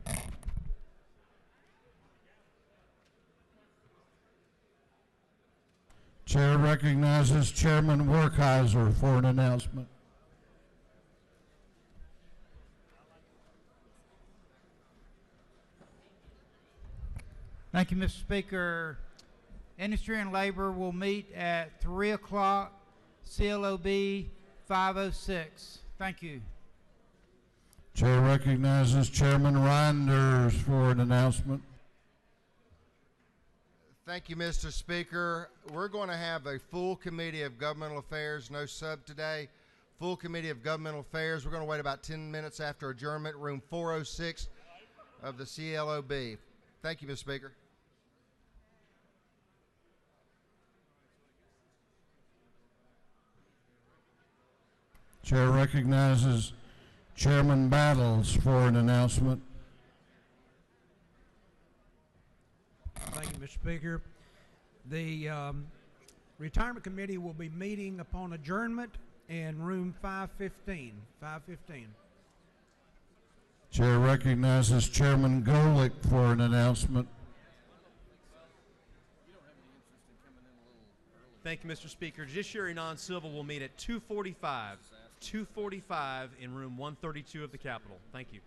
Chair recognizes Chairman Werkheiser for an announcement. Thank you, Mr. Speaker. Industry and Labor will meet at 3 o'clock, CLOB 506. Thank you. Chair recognizes Chairman Reinders for an announcement. Thank you, Mr. Speaker. We're going to have a full Committee of Governmental Affairs, no sub today. Full Committee of Governmental Affairs. We're going to wait about 10 minutes after adjournment, room 406 of the CLOB. Thank you, Mr. Speaker. Chair recognizes Chairman Battles for an announcement. Thank you, Mr. Speaker. The Retirement Committee will be meeting upon adjournment in room 515. 515. Chair recognizes Chairman Golick for an announcement. Thank you, Mr. Speaker. Judiciary non-civil will meet at 2:45 in room 132 of the Capitol. Thank you.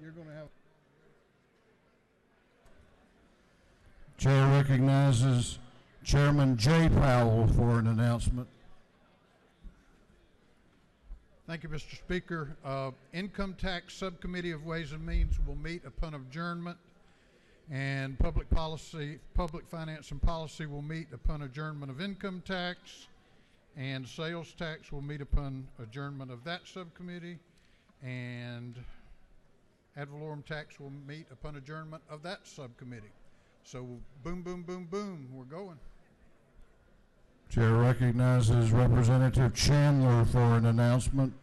You're going to have. Chair recognizes Chairman Jay Powell for an announcement. Thank you, Mr. Speaker. Income Tax Subcommittee of Ways and Means will meet upon adjournment, and Public Finance and Policy will meet upon adjournment of Income Tax, and Sales Tax will meet upon adjournment of that subcommittee, and Ad valorem tax will meet upon adjournment of that subcommittee. So boom, boom, boom, boom, we're going. Chair recognizes Representative Chandler for an announcement.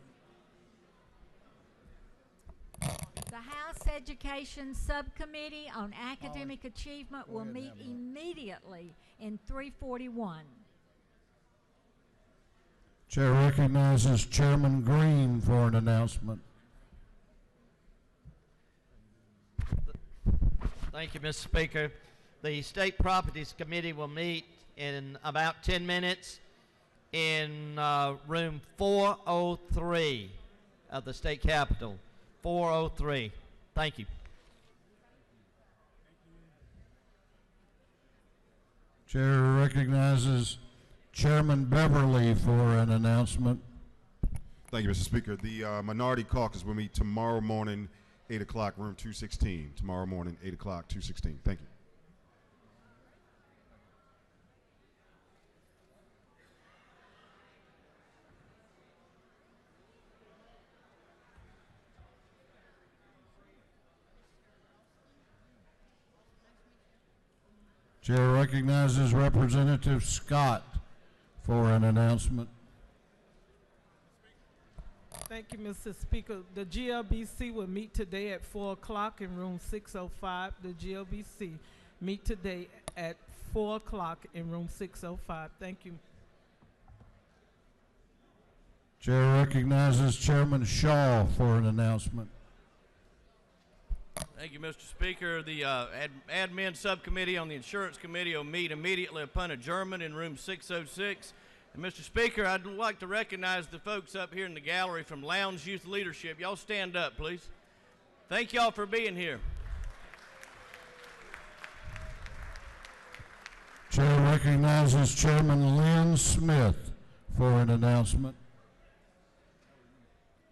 The House Education Subcommittee on Academic Achievement will meet immediately in 341. Chair recognizes Chairman Green for an announcement. Thank you, Mr. Speaker. The State Properties Committee will meet in about 10 minutes in room 403 of the State Capitol. 403. Thank you. Chair recognizes Chairman Beverly for an announcement. Thank you, Mr. Speaker. The Minority Caucus will meet tomorrow morning, 8 o'clock, room 216. Tomorrow morning, 8 o'clock, 216. Thank you. Chair recognizes Representative Scott for an announcement. Thank you, Mr. Speaker. The GLBC will meet today at 4 o'clock in room 605. The GLBC meet today at 4 o'clock in room 605. Thank you. Chair recognizes Chairman Shaw for an announcement. Thank you, Mr. Speaker. The Admin Subcommittee on the Insurance Committee will meet immediately upon adjournment in room 606. And Mr. Speaker, I'd like to recognize the folks up here in the gallery from Lounge Youth Leadership. Y'all stand up, please. Thank y'all for being here. Chair recognizes Chairman Lynn Smith for an announcement.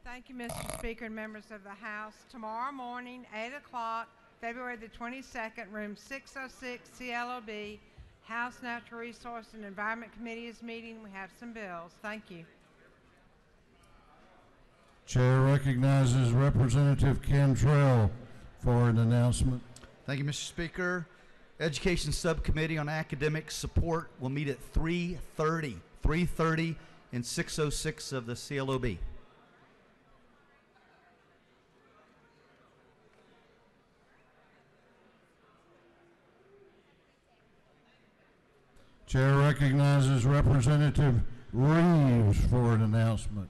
Thank you, Mr. Speaker and members of the House. Tomorrow morning, 8 o'clock, February the 22nd, room 606, CLOB, House Natural Resource and Environment Committee is meeting. We have some bills. Thank you. Chair recognizes Representative Cantrell for an announcement. Thank you, Mr. Speaker. Education Subcommittee on Academic Support will meet at 3:30 in 606 of the CLOB. Chair recognizes Representative Reeves for an announcement.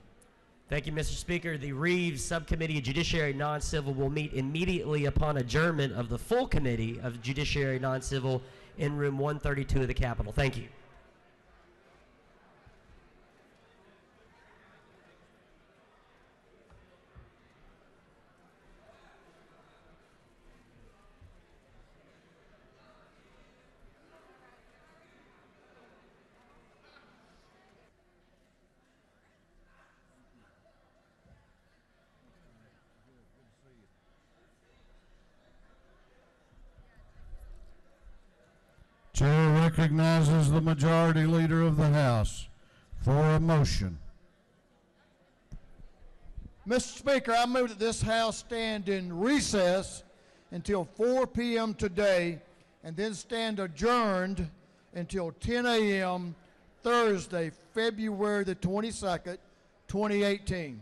Thank you, Mr. Speaker. The Reeves Subcommittee of Judiciary Non-Civil will meet immediately upon adjournment of the full Committee of Judiciary Non-Civil in room 132 of the Capitol. Thank you. Chair recognizes the Majority Leader of the House for a motion. Mr. Speaker, I move that this House stand in recess until 4 p.m. today and then stand adjourned until 10 a.m. Thursday, February the 22nd, 2018.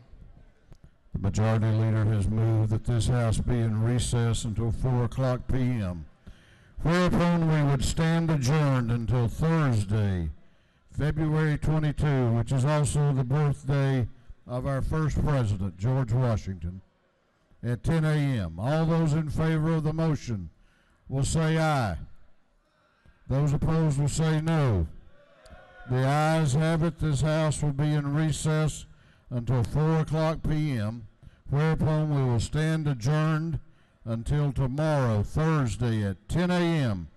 The Majority Leader has moved that this House be in recess until 4 o'clock p.m. Whereupon we would stand adjourned until Thursday, February 22, which is also the birthday of our first president, George Washington, at 10 a.m. All those in favor of the motion will say aye. Those opposed will say no. The ayes have it. This House will be in recess until 4 o'clock p.m., whereupon we will stand adjourned until tomorrow, Thursday, at 10 a.m.